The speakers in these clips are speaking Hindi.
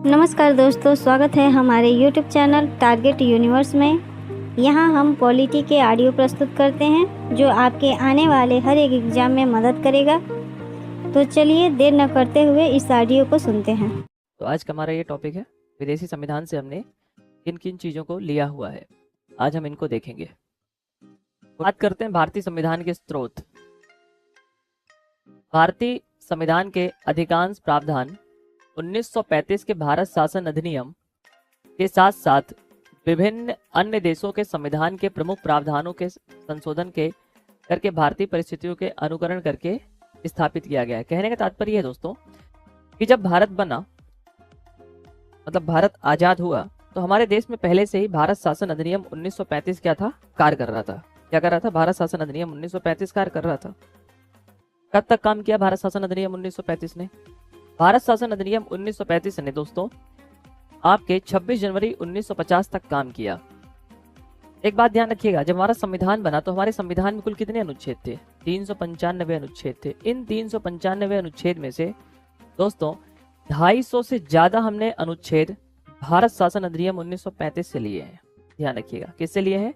नमस्कार दोस्तों, स्वागत है हमारे YouTube चैनल टारगेट यूनिवर्स में। यहाँ हम पॉलिटी के ऑडियो प्रस्तुत करते हैं जो आपके आने वाले हर एक एग्ज़ाम में मदद करेगा। तो चलिए देर न करते हुए इस ऑडियो को सुनते हैं। तो आज का हमारा ये टॉपिक है विदेशी संविधान से हमने किन किन चीज़ों को लिया हुआ है। आज हम इनको देखेंगे। बात करते हैं भारतीय संविधान के स्रोत। भारतीय संविधान के अधिकांश प्रावधान 1935 के भारत शासन अधिनियम के साथ साथ विभिन्न अन्य देशों के संविधान के प्रमुख प्रावधानों के संशोधन के करके भारतीय परिस्थितियों के अनुकरण करके स्थापित किया गया है। कहने का तात्पर्य है दोस्तों कि जब भारत बना, मतलब भारत आजाद हुआ, तो हमारे देश में पहले से ही भारत शासन अधिनियम 1935 क्या था, कार्य कर रहा था। क्या कर रहा था? भारत शासन अधिनियम 1935 कार्य कर रहा था। कब तक काम किया भारत शासन अधिनियम 1935 ने? भारत शासन अधिनियम 1935 ने दोस्तों आपके 26 जनवरी 1950 तक काम किया। एक बात ध्यान रखिएगा, जब हमारा संविधान बना तो हमारे संविधान में कुल कितने अनुच्छेद थे? 395 अनुच्छेद थे। इन 395 अनुच्छेद में से दोस्तों 250 से ज्यादा हमने अनुच्छेद भारत शासन अधिनियम 1935 से लिए हैं। ध्यान रखिएगा, किससे लिए हैं?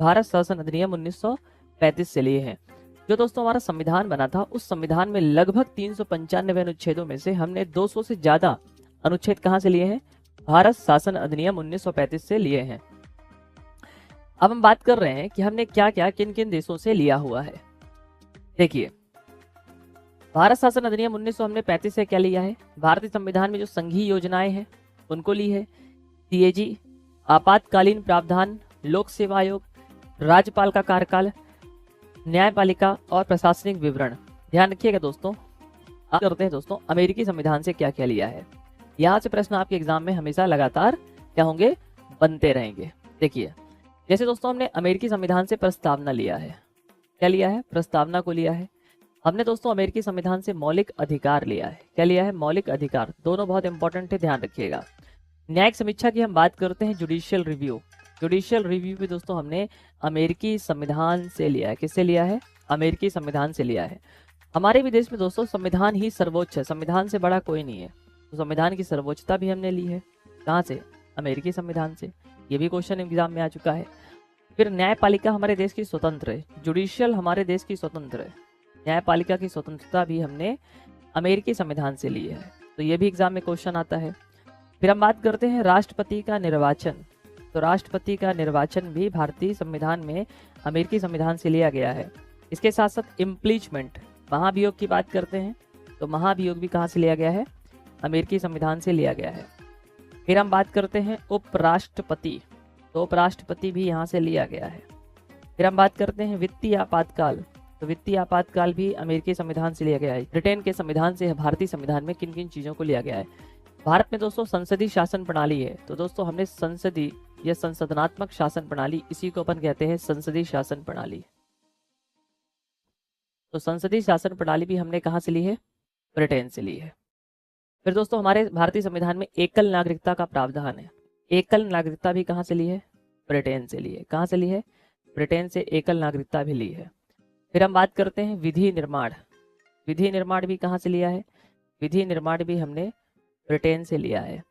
भारत शासन अधिनियम 1935 से लिए हैं। जो दोस्तों हमारा संविधान बना था, उस संविधान में लगभग 395 अनुच्छेदों में से हमने 200 से ज्यादा अनुच्छेद कहां से लिए हैं? भारत शासन अधिनियम 1935 से लिए हैं। अब हम बात कर रहे हैं कि हमने क्या क्या किन किन देशों से लिया हुआ है। देखिए, भारत शासन अधिनियम 1935 से क्या लिया है? भारतीय संविधान में जो संघीय योजनाएं हैं उनको ली है। सीएजी, आपातकालीन प्रावधान, लोक सेवा आयोग, राज्यपाल का कार्यकाल, न्यायपालिका और प्रशासनिक विवरण। ध्यान रखिएगा दोस्तों। आप करते हैं दोस्तों अमेरिकी संविधान से क्या क्या लिया है। यहाँ से प्रश्न आपके एग्जाम में हमेशा लगातार क्या होंगे? बनते रहेंगे। देखिए, जैसे दोस्तों हमने अमेरिकी संविधान से प्रस्तावना लिया है। क्या लिया है? प्रस्तावना को लिया है। हमने दोस्तों अमेरिकी संविधान से मौलिक अधिकार लिया है। क्या लिया है? मौलिक अधिकार। दोनों बहुत इंपॉर्टेंट है, ध्यान रखिएगा। न्यायिक समीक्षा की हम बात करते हैं, जुडिशियल रिव्यू। जुडिशियल रिव्यू भी दोस्तों हमने अमेरिकी संविधान से लिया है। किससे लिया है? अमेरिकी संविधान से लिया है। हमारे भी देश में दोस्तों संविधान ही सर्वोच्च है, संविधान से बड़ा कोई नहीं है, तो संविधान की सर्वोच्चता भी हमने ली है। कहाँ से? अमेरिकी संविधान से। ये भी क्वेश्चन एग्जाम में आ चुका है। फिर न्यायपालिका हमारे देश की स्वतंत्र है, जुडिशियल हमारे देश की स्वतंत्र है। न्यायपालिका की स्वतंत्रता भी हमने अमेरिकी संविधान से ली है, तो ये भी एग्जाम में क्वेश्चन आता है। फिर हम बात करते हैं राष्ट्रपति का निर्वाचन। तो राष्ट्रपति का निर्वाचन भी भारतीय संविधान में अमेरिकी संविधान से लिया गया है। इसके साथ साथ इम्पीचमेंट, महाभियोग की बात करते हैं, तो महाभियोग भी कहाँ से लिया गया है? अमेरिकी संविधान से लिया गया है। फिर हम बात करते हैं उपराष्ट्रपति, तो उपराष्ट्रपति भी यहाँ से लिया गया है। फिर हम बात करते हैं वित्तीय आपातकाल, तो वित्तीय आपातकाल भी अमेरिकी संविधान से लिया गया है। ब्रिटेन के संविधान से भारतीय संविधान में किन किन चीजों को लिया गया है? भारत में दोस्तों संसदीय शासन प्रणाली है, तो दोस्तों हमने संसदीय या संशोधनात्मक शासन प्रणाली, इसी को अपन कहते हैं संसदीय शासन प्रणाली। तो संसदीय शासन प्रणाली भी हमने कहां से ली है? ब्रिटेन से ली है। फिर दोस्तों हमारे भारतीय संविधान में एकल नागरिकता का प्रावधान है। एकल नागरिकता भी कहां से ली है? ब्रिटेन से ली है। कहां से ली है? ब्रिटेन से एकल नागरिकता भी ली है। फिर हम बात करते हैं विधि निर्माण। विधि निर्माण भी कहां से लिया है? विधि निर्माण भी हमने ब्रिटेन से लिया है।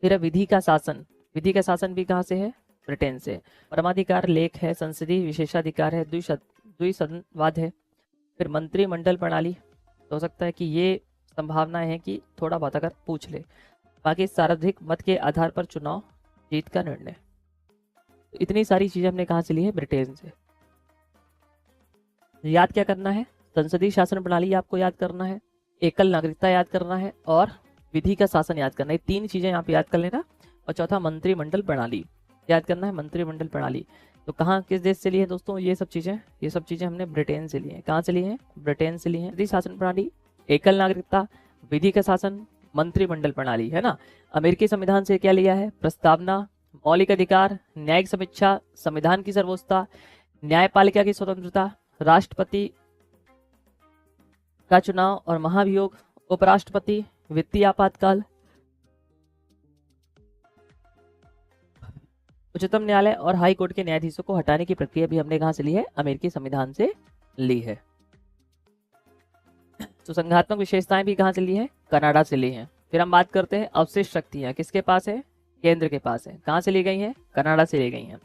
फिर विधि का शासन, विधि का शासन भी कहां से है? ब्रिटेन से। परमाधिकार लेख है, संसदीय विशेषाधिकार है, द्विसदनवाद है। फिर मंत्रिमंडल प्रणाली, तो हो सकता है कि ये संभावना है कि थोड़ा बहुत अगर पूछ ले। बाकी सर्वाधिक मत के आधार पर चुनाव जीत का निर्णय। तो इतनी सारी चीजें हमने कहां से ली है? ब्रिटेन से। याद क्या करना है? संसदीय शासन प्रणाली आपको याद करना है, एकल नागरिकता याद करना है और विधि का शासन याद करना है। तीन चीजें यहाँ पे याद कर लेना। और चौथा मंत्रिमंडल प्रणाली याद करना है। मंत्रिमंडल प्रणाली तो कहाँ, किस देश से ली है दोस्तों? ये सब चीजें हमने ब्रिटेन से ली है। कहाँ से ली है? ब्रिटेन से ली है। विधि शासन प्रणाली, एकल नागरिकता, विधि का शासन, मंत्रिमंडल प्रणाली, है ना। अमेरिकी संविधान से क्या लिया है? प्रस्तावना, मौलिक अधिकार, न्यायिक समीक्षा, संविधान की सर्वोच्चता, न्यायपालिका की स्वतंत्रता, राष्ट्रपति का चुनाव और महाभियोग, उपराष्ट्रपति, वित्तीय आपातकाल, उच्चतम न्यायालय और हाई कोर्ट के न्यायाधीशों को हटाने की प्रक्रिया भी हमने कहां से ली है? अमेरिकी संविधान से ली है। तो संघात्मक विशेषताएं भी कहां से ली है? कनाडा से ली है। फिर हम बात करते हैं अवशिष्ट शक्तियां किसके पास है, केंद्र के पास है। कहाँ से ली गई है, कनाडा से ली गई है।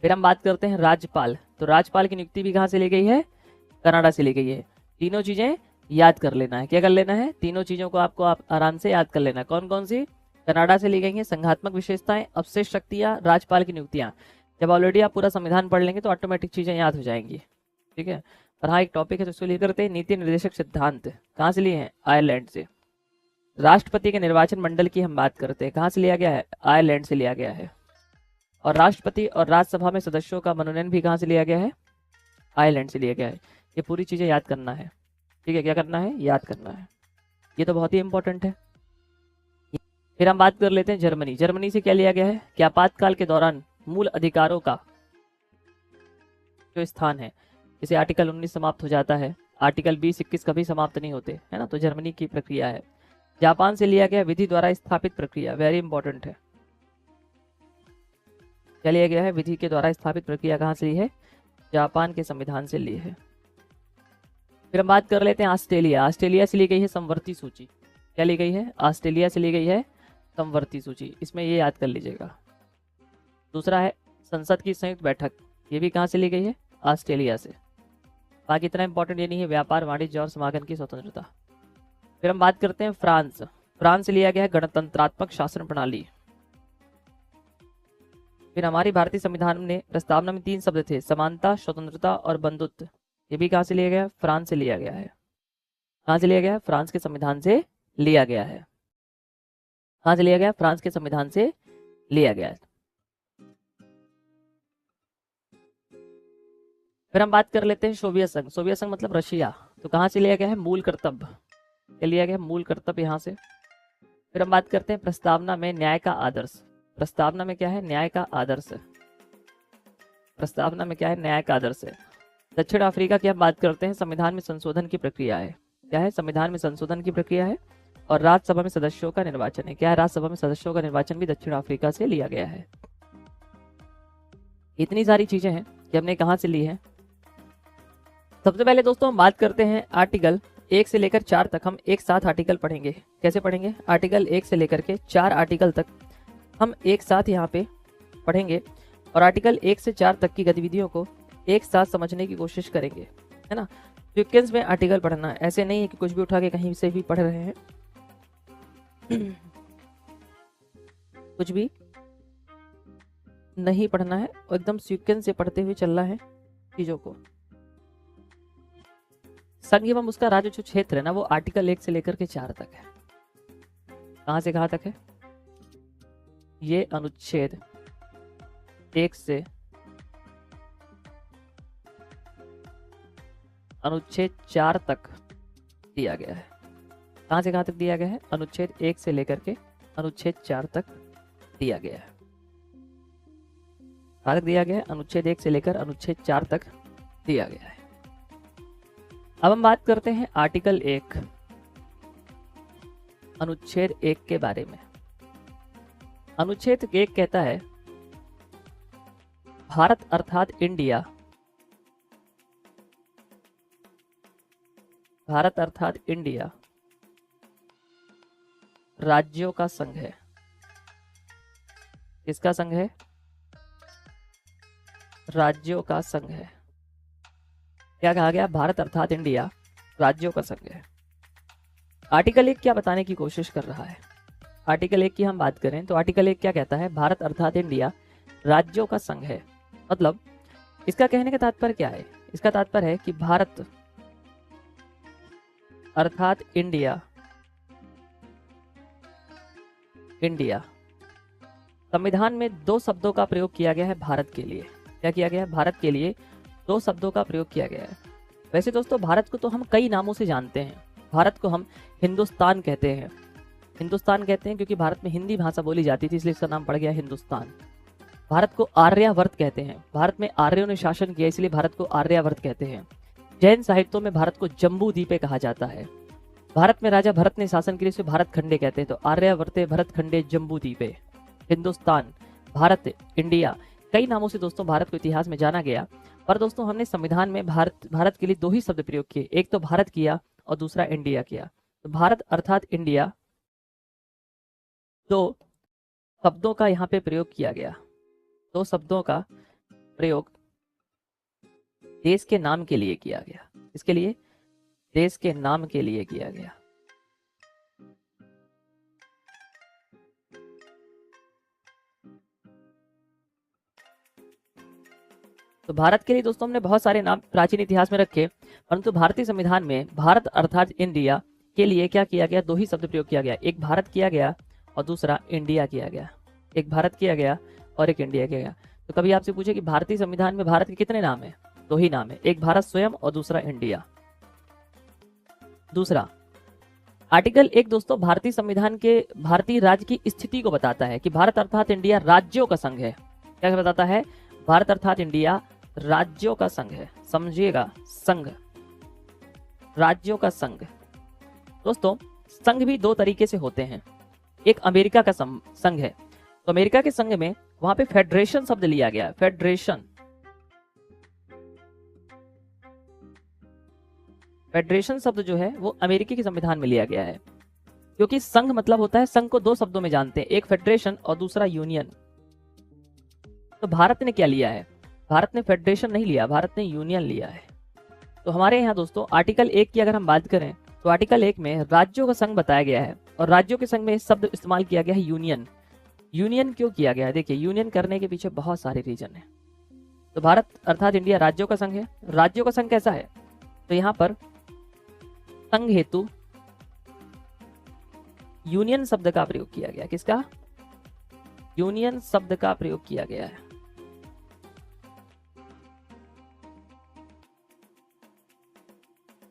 फिर हम बात करते हैं राज्यपाल, तो राज्यपाल की नियुक्ति भी कहाँ से ली गई है, कनाडा से ली गई है। तीनों चीजें याद कर लेना है, क्या कर लेना है, तीनों चीजों को आपको आप आराम से याद कर लेना है। कौन कौन सी, कनाडा से ली गई है, संघात्मक विशेषताएं, अवशिष्ट शक्तियां, राज्यपाल की नियुक्तियां। जब ऑलरेडी आप पूरा संविधान पढ़ लेंगे तो ऑटोमेटिक चीजें याद हो जाएंगी, ठीक है। और हाँ, एक टॉपिक है तो इसको लिए करते हैं नीति निर्देशक सिद्धांत, कहाँ से लिए हैं, आयरलैंड से। राष्ट्रपति के निर्वाचन मंडल की हम बात करते हैं, कहाँ से लिया गया है, आयरलैंड से लिया गया है। और राष्ट्रपति और राज्यसभा में सदस्यों का मनोनयन भी कहाँ से लिया गया है, आयरलैंड से लिया गया है। ये पूरी चीजें याद करना है, ठीक है, क्या करना है, याद करना है, ये तो बहुत ही इंपॉर्टेंट है। फिर हम बात कर लेते हैं जर्मनी। जर्मनी से क्या लिया गया है कि आपातकाल के दौरान मूल अधिकारों का जो स्थान है, जैसे आर्टिकल 19 समाप्त हो जाता है, आर्टिकल 20, 21 कभी समाप्त नहीं होते, है ना, तो जर्मनी की प्रक्रिया है। जापान से लिया गया विधि द्वारा स्थापित प्रक्रिया, वेरी इंपॉर्टेंट है। क्या लिया गया है, विधि के द्वारा स्थापित प्रक्रिया कहाँ से ली है, जापान के संविधान से ली है। फिर हम बात कर लेते हैं ऑस्ट्रेलिया। ऑस्ट्रेलिया से ली गई है समवर्ती सूची, क्या ली गई है, ऑस्ट्रेलिया से ली गई है समवर्ती सूची, इसमें ये याद कर लीजिएगा। दूसरा है संसद की संयुक्त बैठक, ये भी कहाँ से ली गई है, ऑस्ट्रेलिया से। बाकी इतना इंपॉर्टेंट ये नहीं है, व्यापार, वाणिज्य और समागम की स्वतंत्रता। फिर हम बात करते हैं फ्रांस। फ्रांस से लिया गया है गणतंत्रात्मक शासन प्रणाली। फिर हमारी भारतीय संविधान में प्रस्तावना में 3 शब्द थे, समानता, स्वतंत्रता और बंधुत्व, ये भी कहाँ से लिया गया है, फ्रांस से लिया गया है। कहाँ से लिया गया है, फ्रांस के संविधान से लिया गया है। कहाँ से लिया गया, फ्रांस के संविधान से लिया गया है। फिर हम बात कर लेते हैं सोवियत संघ। सोवियत संघ मतलब रशिया, तो कहाँ से लिया गया है, मूल कर्तव्य, क्या लिया गया है, मूल कर्तव्य यहाँ से। फिर हम बात करते हैं प्रस्तावना में न्याय का आदर्श। प्रस्तावना में क्या है, न्याय का आदर्श है। प्रस्तावना में क्या है, न्याय का आदर्श है। दक्षिण अफ्रीका की हम बात करते हैं, संविधान में संशोधन की प्रक्रिया है, क्या है, संविधान में संशोधन की प्रक्रिया है। और राज्यसभा में सदस्यों का निर्वाचन है, क्या है, राज्यसभा में सदस्यों का निर्वाचन भी दक्षिण अफ्रीका से लिया गया है। इतनी सारी चीजें हैं कि हमने कहाँ से ली है। सबसे पहले दोस्तों हम बात करते हैं आर्टिकल 1 से लेकर 4 तक, हम एक साथ आर्टिकल पढ़ेंगे। कैसे पढ़ेंगे, आर्टिकल 1 से लेकर के 4 आर्टिकल तक हम एक साथ यहाँ पे पढ़ेंगे और आर्टिकल 1 से 4 तक की गतिविधियों को एक साथ समझने की कोशिश करेंगे, है ना। सीक्वेंस में आर्टिकल पढ़ना है, ऐसे नहीं है कि कुछ भी उठा के कहीं से भी पढ़ रहे हैं कुछ भी नहीं पढ़ना है, एकदम सीक्वेंस से पढ़ते हुए चलना है चीजों को। संघ एवं उसका राज्य जो क्षेत्र है ना, वो आर्टिकल 1 से लेकर के 4 तक है। कहां से कहां तक है, ये अनुच्छेद 1 से अनुच्छेद 4 तक दिया गया है। कहां से कहां तक दिया गया है, अनुच्छेद 1 से लेकर के अनुच्छेद 4 तक दिया गया है। कहां तक दिया गया है, अनुच्छेद 1 से लेकर अनुच्छेद 4 तक दिया गया है। अब हम बात करते हैं आर्टिकल 1 अनुच्छेद 1 के बारे में। अनुच्छेद 1 कहता है भारत अर्थात इंडिया, भारत अर्थात इंडिया राज्यों का संघ है। किसका संघ है, राज्यों का संघ है। क्या कहा गया, भारत अर्थात इंडिया राज्यों का संघ है। आर्टिकल 1 क्या बताने की कोशिश कर रहा है, आर्टिकल 1 की हम बात करें तो आर्टिकल 1 क्या कहता है, भारत अर्थात इंडिया राज्यों का संघ है। मतलब इसका कहने का तात्पर्य क्या है, इसका तात्पर्य है कि भारत अर्थात इंडिया, इंडिया संविधान में 2 शब्दों का प्रयोग किया गया है भारत के लिए। क्या किया गया है, भारत के लिए 2 शब्दों का प्रयोग किया गया है। वैसे दोस्तों भारत को तो हम कई नामों से जानते हैं। भारत को हम हिंदुस्तान कहते हैं, हिंदुस्तान कहते हैं क्योंकि भारत में हिंदी भाषा बोली जाती थी, इसलिए इसका नाम पड़ गया हिंदुस्तान। भारत को आर्यावर्त कहते हैं, भारत में आर्यों ने शासन किया इसलिए भारत को आर्यावर्त कहते हैं। जैन साहित्यों में भारत को जम्बू द्वीपे कहा जाता है। भारत में राजा भरत ने शासन किया इसे भारत खंडे कहते हैं, तो आर्यावर्ते भरत खंडे जम्बू द्वीपे। हिंदुस्तान, भारत, इंडिया, कई नामों से दोस्तों भारत को इतिहास में जाना गया। पर दोस्तों हमने संविधान में भारत के लिए 2 ही शब्द प्रयोग किए, एक तो भारत किया और दूसरा इंडिया किया। तो भारत अर्थात इंडिया दो शब्दों का यहाँ पे प्रयोग किया गया, दो शब्दों का प्रयोग देश के नाम के लिए किया गया। इसके लिए देश के नाम के लिए किया गया। तो भारत के लिए दोस्तों हमने बहुत सारे नाम प्राचीन इतिहास में रखे, परंतु भारतीय संविधान में भारत अर्थात इंडिया के लिए क्या किया गया, दो ही शब्द प्रयोग किया गया। एक भारत किया गया और दूसरा इंडिया किया गया। एक भारत किया गया और एक इंडिया किया गया। तो कभी आपसे पूछे कि भारतीय संविधान में भारत के कितने नाम है, दो ही नाम है, एक भारत स्वयं और दूसरा इंडिया। दूसरा आर्टिकल 1 दोस्तों भारतीय संविधान के भारतीय राज्य की स्थिति को बताता है कि भारत अर्थात इंडिया राज्यों का संघ है। क्या बताता है, भारत अर्थात इंडिया राज्यों का संघ है। समझिएगा, संघ, राज्यों का संघ। दोस्तों संघ भी दो तरीके से होते हैं। एक अमेरिका का संघ है, तो अमेरिका के संघ में वहां पे फेडरेशन शब्द लिया गया है। फेडरेशन, फेडरेशन शब्द जो है वो अमेरिकी के संविधान में लिया गया है, क्योंकि संघ मतलब होता है, संघ को दो शब्दों में जानते हैं, एक फेडरेशन और दूसरा यूनियन। तो भारत ने क्या लिया है, भारत ने फेडरेशन नहीं लिया, भारत ने यूनियन लिया है। तो हमारे यहाँ दोस्तों आर्टिकल 1 की अगर हम बात करें तो आर्टिकल 1 में राज्यों का संघ बताया गया है और राज्यों के संघ में शब्द इस्तेमाल किया गया है यूनियन। यूनियन क्यों किया गया है, देखिए यूनियन करने के पीछे बहुत सारे रीजन है। तो भारत अर्थात इंडिया राज्यों का संघ है। राज्यों का संघ कैसा है, तो यहाँ पर संघ हेतु यूनियन शब्द का प्रयोग किया गया। किसका, यूनियन शब्द का प्रयोग किया गया है।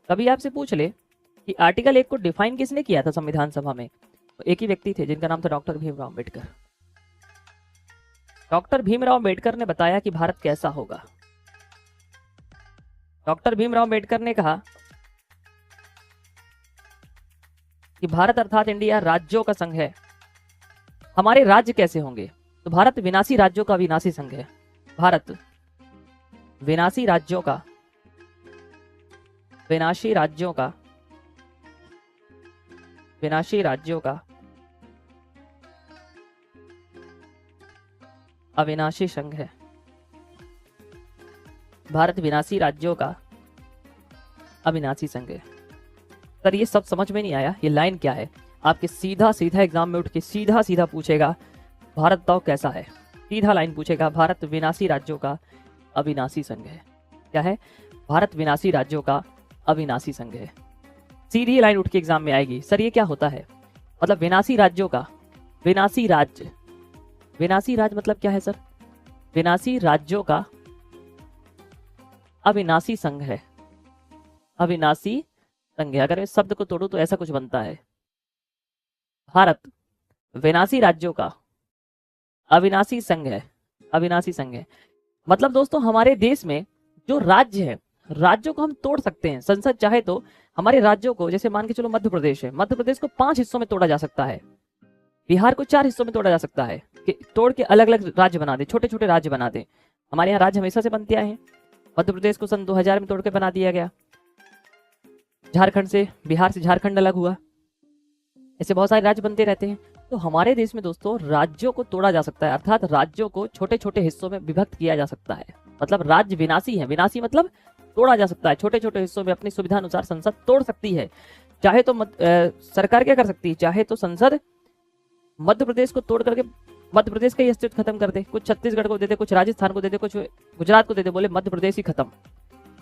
कभी आपसे पूछ ले कि आर्टिकल 1 को डिफाइन किसने किया था संविधान सभा में, तो एक ही व्यक्ति थे जिनका नाम था डॉक्टर भीमराव अम्बेडकर। डॉक्टर भीमराव अम्बेडकर ने बताया कि भारत कैसा होगा। डॉक्टर भीमराव अम्बेडकर ने कहा कि भारत अर्थात इंडिया राज्यों का संघ है। हमारे राज्य कैसे होंगे, तो भारत विनाशी राज्यों का विनाशी संघ है। भारत विनाशी राज्यों का, विनाशी राज्यों का, विनाशी राज्यों का अविनाशी संघ है। भारत विनाशी राज्यों का अविनाशी संघ है। सर ये सब समझ में नहीं आया, ये लाइन क्या है? आपके सीधा सीधा एग्जाम में उठ के सीधा सीधा पूछेगा भारत बताओ कैसा है, सीधा लाइन पूछेगा भारत विनाशी राज्यों का अविनाशी संघ है। क्या है? भारत विनाशी राज्यों का अविनाशी संघ है। सीधी लाइन उठ के एग्जाम में आएगी। सर ये क्या होता है? मतलब विनाशी राज्यों का, विनाशी राज्य, विनाशी राज्य मतलब क्या है सर? विनाशी राज्यों का अविनाशी संघ है। अविनाशी संघ है। अगर इस शब्द को तोड़ू तो ऐसा कुछ बनता है, भारत विनाशी राज्यों का अविनाशी संघ है। अविनाशी संघ है मतलब दोस्तों हमारे देश में जो राज्य है, राज्यों को हम तोड़ सकते हैं। संसद चाहे तो हमारे राज्यों को, जैसे मान के चलो मध्य प्रदेश है, मध्य प्रदेश को 5 हिस्सों में तोड़ा जा सकता है, बिहार को 4 हिस्सों में तोड़ा जा सकता है, कि तोड़ के अलग अलग राज्य बना दे, छोटे छोटे राज्य बना दे। हमारे यहाँ राज्य हमेशा से बनते आए हैं। मध्य प्रदेश को सन 2000 में तोड़ के बना दिया गया। झारखंड से, बिहार से झारखंड अलग हुआ। ऐसे बहुत सारे राज्य बनते रहते हैं। तो हमारे देश में दोस्तों राज्यों को तोड़ा जा सकता है, अर्थात राज्यों को छोटे छोटे हिस्सों में विभक्त किया जा सकता है। मतलब राज्य विनाशी है। विनाशी मतलब तोड़ा जा सकता है, छोटे छोटे हिस्सों में अपनी सुविधा अनुसार संसद तोड़ सकती है। चाहे तो सरकार क्या कर सकती है, चाहे तो संसद मध्य प्रदेश को तोड़ करके मध्य प्रदेश का ही अस्तित्व खत्म कर दे, कुछ छत्तीसगढ़ को दे दे, कुछ राजस्थान को दे दे, कुछ गुजरात को दे दे, बोले मध्य प्रदेश ही खत्म,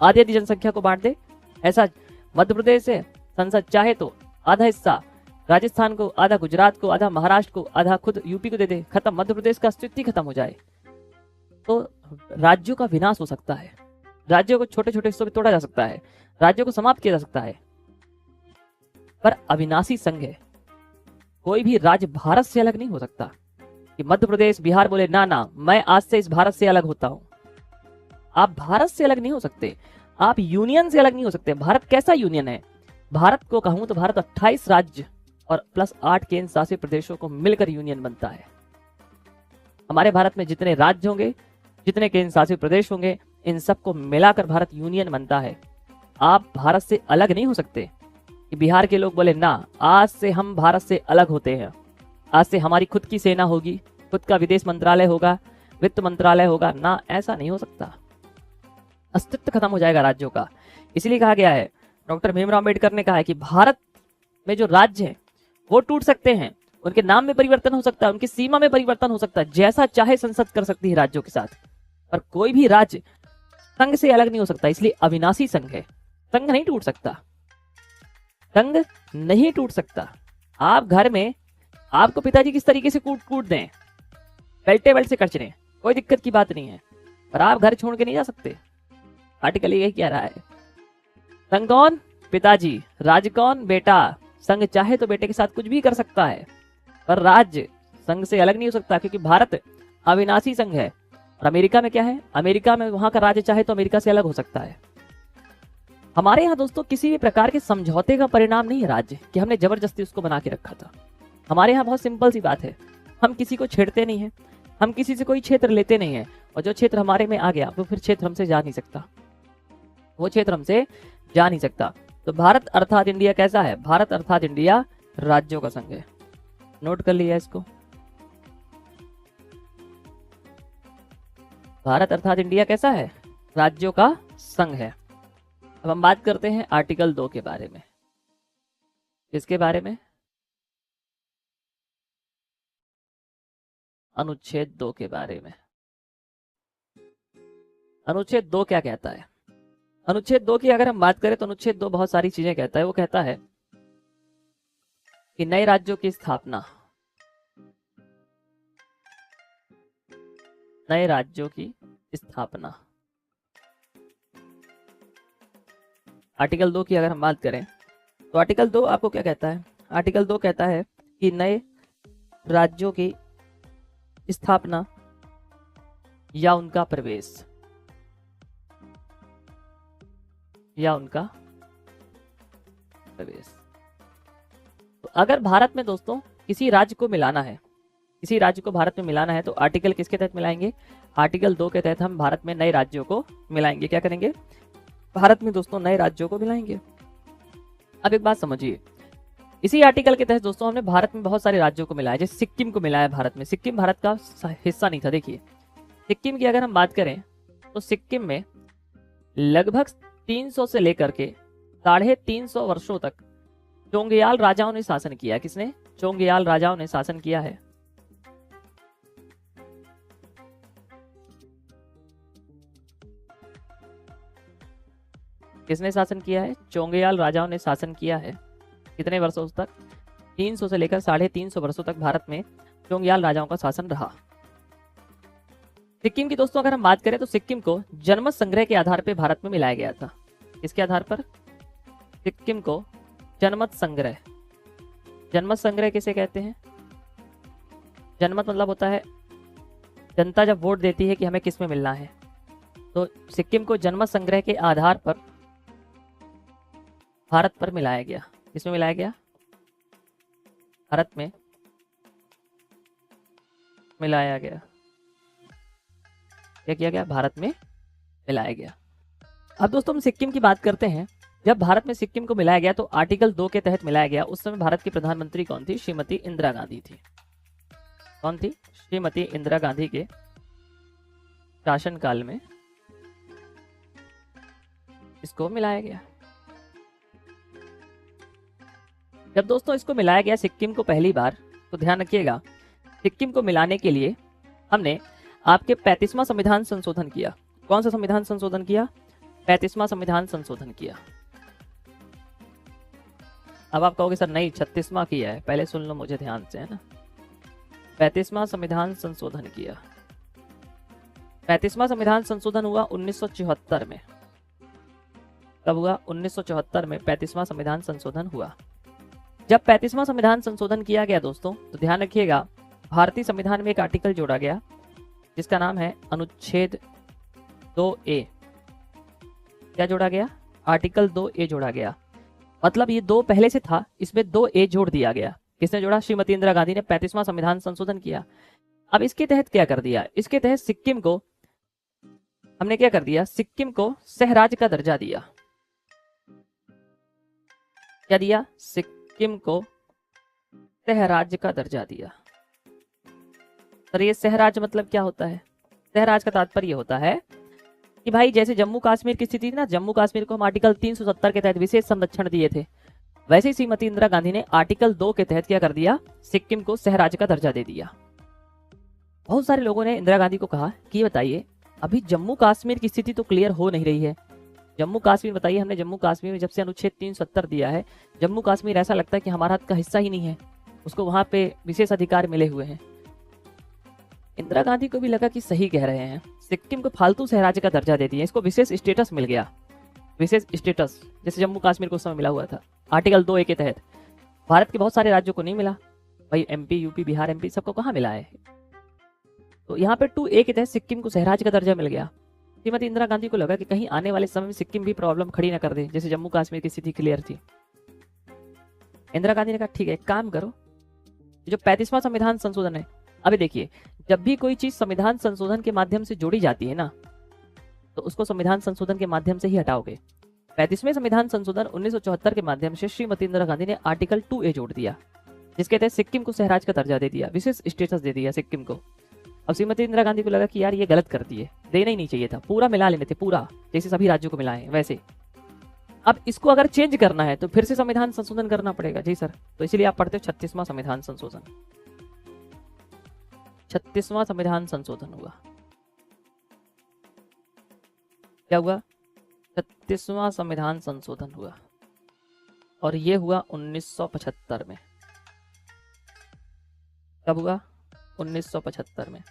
आधी आधी जनसंख्या को बांट दे। ऐसा मध्य प्रदेश से संसद चाहे तो आधा हिस्सा राजस्थान को, आधा गुजरात को, आधा महाराष्ट्र को, आधा खुद यूपी को दे दे, खत्म, मध्य प्रदेश का अस्तित्व ही खत्म हो जाए। तो राज्यों का विनाश हो सकता है, राज्यों को छोटे छोटे हिस्सों में तोड़ा जा सकता है, राज्यों को समाप्त किया जा सकता है। पर अविनाशी संघ है। कोई भी राज्य भारत से अलग नहीं हो सकता कि मध्य प्रदेश बिहार बोले ना ना मैं आज से इस भारत से अलग होता हूं। आप भारत से अलग नहीं हो सकते, आप यूनियन से अलग नहीं हो सकते। भारत कैसा यूनियन है? भारत को कहूं तो भारत 28 राज्य और प्लस 8 केंद्र शासित प्रदेशों को मिलकर यूनियन बनता है। हमारे भारत में जितने राज्य होंगे, जितने केंद्र शासित प्रदेश होंगे, इन सबको मिलाकर भारत यूनियन बनता है। आप भारत से अलग नहीं हो सकते कि बिहार के लोग बोले ना आज से हम भारत से अलग होते हैं। आज से हमारी खुद की सेना होगी, खुद का विदेश मंत्रालय होगा, वित्त मंत्रालय होगा, ना, ऐसा नहीं हो सकता। अस्तित्व खत्म हो जाएगा राज्यों का। इसलिए कहा गया है, डॉक्टर भीमराव अम्बेडकर ने कहा है कि भारत में जो राज्य है वो टूट सकते हैं, उनके नाम में परिवर्तन हो सकता है, उनकी सीमा में परिवर्तन हो सकता है, जैसा चाहे संसद कर सकती है राज्यों के साथ, पर कोई भी राज्य संघ से अलग नहीं हो सकता। इसलिए अविनाशी संघ है, संघ नहीं टूट सकता, संघ नहीं टूट सकता। आप घर में आपको पिताजी किस तरीके से कूट दें, बेल्टे बेल्ट से कचरे, कोई दिक्कत की बात नहीं है, पर आप घर छोड़ के नहीं जा सकते। आर्टिकल यही कह रहा है, संघ कौन? पिताजी। राज कौन? बेटा। संघ चाहे तो बेटे के साथ कुछ भी कर सकता है, पर राज्य संघ से अलग नहीं हो सकता, क्योंकि भारत अविनाशी संघ है। और अमेरिका में क्या है? अमेरिका में वहां का राज्य चाहे तो अमेरिका से अलग हो सकता है। हमारे यहाँ दोस्तों किसी भी प्रकार के समझौते का परिणाम नहीं है राज्य, कि हमने जबरदस्ती उसको बना के रखा था। हमारे यहाँ बहुत सिंपल सी बात है, हम किसी को छेड़ते नहीं है, हम किसी से कोई क्षेत्र लेते नहीं है, और जो क्षेत्र हमारे में आ गया वो फिर क्षेत्र हमसे जा नहीं सकता, वो क्षेत्र हमसे जा नहीं सकता। तो भारत अर्थात इंडिया कैसा है? भारत अर्थात इंडिया राज्यों का संघ है। नोट कर लिया इसको। भारत अर्थात इंडिया कैसा है? राज्यों का संघ है। अब हम बात करते हैं आर्टिकल 2 के बारे में। किसके बारे में? अनुच्छेद 2 के बारे में। अनुच्छेद 2 क्या कहता है? अनुच्छेद 2 की अगर हम बात करें तो अनुच्छेद 2 बहुत सारी चीजें कहता है। वो कहता है कि नए राज्यों की स्थापना, नए राज्यों की स्थापना। आर्टिकल 2 की अगर हम बात करें तो आर्टिकल 2 आपको क्या कहता है? आर्टिकल 2 कहता है कि नए राज्यों की स्थापना या उनका प्रवेश, या उनका प्रवेश। तो अगर भारत में दोस्तों किसी राज्य को मिलाना है, किसी राज्य को भारत में मिलाना है, तो आर्टिकल किसके तहत मिलाएंगे? आर्टिकल 2 के तहत हम भारत में नए राज्यों को मिलाएंगे। क्या करेंगे? भारत में दोस्तों नए राज्यों को मिलाएंगे। अब एक बात समझिए, इसी आर्टिकल के तहत दोस्तों हमने भारत में बहुत सारे राज्यों को मिलाया। जैसे सिक्किम को मिलाया भारत में। सिक्किम भारत का हिस्सा नहीं था। देखिए सिक्किम की अगर हम बात करें तो सिक्किम में लगभग 300 से लेकर के 350 वर्षों तक चोंगयाल राजाओं ने शासन किया। किसने? चोंगयाल राजाओं ने शासन किया है। किसने शासन किया है? चोंगयाल राजाओं ने शासन किया है। कितने वर्षों तक? 300 से लेकर 350 वर्षों तक भारत में चोंगयाल राजाओं का शासन रहा। सिक्किम की दोस्तों अगर हम बात करें तो सिक्किम को जनमत संग्रह के आधार पर भारत में मिलाया गया था। किसके आधार पर? सिक्किम को जनमत संग्रह। जनमत संग्रह किसे कहते हैं? जनमत मतलब होता है जनता जब वोट देती है कि हमें किस में मिलना है, तो सिक्किम को जनमत संग्रह के आधार पर भारत पर मिलाया गया। किसमें मिलाया गया? भारत में मिलाया गया। क्या किया गया? भारत में मिलाया गया। अब दोस्तों हम सिक्किम की बात करते हैं। जब भारत में सिक्किम को मिलाया गया तो आर्टिकल 2 के तहत मिलाया गया। उस समय भारत की प्रधानमंत्री कौन थी? श्रीमती इंदिरा गांधी थी। कौन थी? श्रीमती इंदिरा गांधी के शासनकाल में इसको मिलाया गया। जब दोस्तों इसको मिलाया गया सिक्किम को पहली बार, तो ध्यान रखिएगा सिक्किम को मिलाने के लिए हमने आपके 35वां संविधान संशोधन किया। कौन सा संविधान संशोधन किया? 35वां संविधान संशोधन किया। अब आप कहोगे सर नहीं 36वां किया है। पहले सुन लो मुझे ध्यान से, है ना। 35वां संविधान संशोधन किया। 35वां संविधान संशोधन हुआ 1974 में। कब हुआ? 1974 में 35वां संविधान संशोधन हुआ। जब 35वां संविधान संशोधन किया गया दोस्तों, तो ध्यान रखिएगा भारतीय संविधान में एक आर्टिकल जोड़ा गया जिसका नाम है अनुच्छेद 2A। क्या जोड़ा गया? आर्टिकल 2A जोड़ा गया। मतलब ये 2 पहले से था, इसमें 2A जोड़ दिया गया। किसने जोड़ा? श्रीमती इंदिरा गांधी ने 35वां संविधान संशोधन किया। अब इसके तहत क्या कर दिया? इसके तहत सिक्किम को हमने क्या कर दिया? सिक्किम को सह राज्य का दर्जा दिया। क्या दिया? सिक्किम को सह राज्य का दर्जा दिया। सर ये सहराज मतलब क्या होता है? सहराज का तात्पर्य होता है कि भाई जैसे जम्मू कश्मीर की स्थिति थी ना, जम्मू कश्मीर को हम आर्टिकल 370 के तहत विशेष संरक्षण दिए थे, वैसे ही श्रीमती इंदिरा गांधी ने आर्टिकल 2 के तहत क्या कर दिया, सिक्किम को सहराज का दर्जा दे दिया। बहुत सारे लोगों ने इंदिरा गांधी को कहा कि बताइए अभी जम्मू कश्मीर की स्थिति तो क्लियर हो नहीं रही है, जम्मू कश्मीर बताइए, हमने जम्मू कश्मीर में जब से अनुच्छेद 370 दिया है, जम्मू कश्मीर ऐसा लगता है कि हमारा हाथ का हिस्सा ही नहीं है, उसको वहां पे विशेष अधिकार मिले हुए हैं। इंदिरा गांधी को भी लगा कि सही कह रहे हैं, सिक्किम को फालतू सहराज्य का दर्जा दे दिया, इसको विशेष स्टेटस मिल गया, विशेष स्टेटस जैसे जम्मू कश्मीर को उस समय मिला हुआ था आर्टिकल 2A के तहत। भारत के बहुत सारे राज्यों को नहीं मिला भाई, MP, UP, बिहार, MP सबको कहाँ मिला है। तो यहाँ पे 2A के तहत सिक्किम को सहराज्य का दर्जा मिल गया। श्रीमती इंदिरा गांधी को लगा कि कहीं आने वाले समय में सिक्किम भी प्रॉब्लम खड़ी ना कर दे, जैसे जम्मू कश्मीर की स्थिति क्लियर थी। इंदिरा गांधी ने कहा ठीक है, एक काम करो, जो 35वां संविधान संशोधन है, अभी देखिए जब भी कोई चीज संविधान संशोधन के माध्यम से जोड़ी जाती है ना, तो उसको संविधान संशोधन के माध्यम से ही हटाओगे। 35वें संविधान संशोधन 1974 के माध्यम से श्रीमती इंदिरा गांधी ने आर्टिकल 2A जोड़ दिया, जिसके तहत सिक्किम को सहराज का दर्जा दे दिया, विशेष स्टेटस दे दिया सिक्किम को। अब श्रीमती इंदिरा गांधी को लगा कि यार ये गलत कर दिए, देना ही नहीं चाहिए था, पूरा मिला लेने थे, पूरा जैसे सभी राज्यों को मिलाए वैसे। अब इसको अगर चेंज करना है तो फिर से संविधान संशोधन करना पड़ेगा। जी सर, तो इसलिए आप पढ़ते हो 36वां संविधान संशोधन, 36वां संविधान संशोधन हुआ। क्या हुआ? 36वां संविधान संशोधन हुआ, और ये हुआ 1975 में। कब हुआ? 1975 में,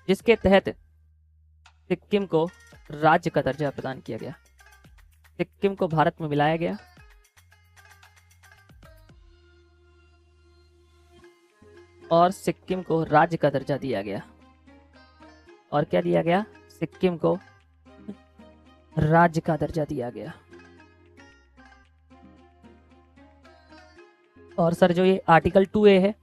जिसके तहत सिक्किम को राज्य का दर्जा प्रदान किया गया, सिक्किम को भारत में मिलाया गया और सिक्किम को राज्य का दर्जा दिया गया। और क्या दिया गया? सिक्किम को राज्य का दर्जा दिया गया। और सर जो ये आर्टिकल 2A है,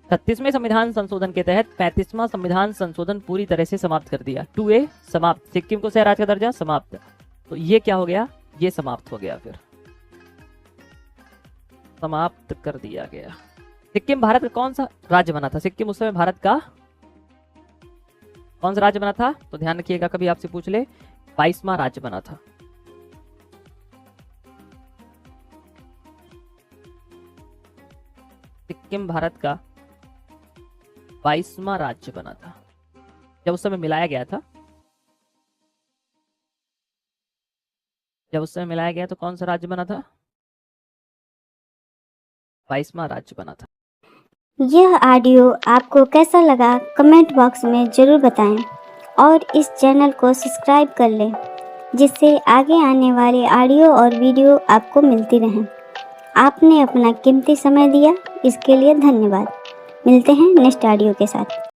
36वें संविधान संशोधन के तहत 35वां संविधान संशोधन पूरी तरह से समाप्त कर दिया। 2A समाप्त, सिक्किम को सहराज का दर्जा समाप्त। तो ये क्या हो गया? ये समाप्त हो गया, फिर समाप्त कर दिया गया। सिक्किम भारत का कौन सा राज्य बना था? सिक्किम उस समय भारत का कौन सा राज्य बना था? तो ध्यान रखिएगा, कभी आपसे पूछ ले, 22वां राज्य बना था। सिक्किम भारत का 22वां राज्य बना था जब उस समय मिलाया गया था। जब उस समय मिलाया गया तो कौन सा राज्य बना था? 22वां राज्य बना था। यह ऑडियो आपको कैसा लगा कमेंट बॉक्स में ज़रूर बताएं और इस चैनल को सब्सक्राइब कर लें, जिससे आगे आने वाले ऑडियो और वीडियो आपको मिलती रहें। आपने अपना कीमती समय दिया, इसके लिए धन्यवाद। मिलते हैं नेक्स्ट ऑडियो के साथ।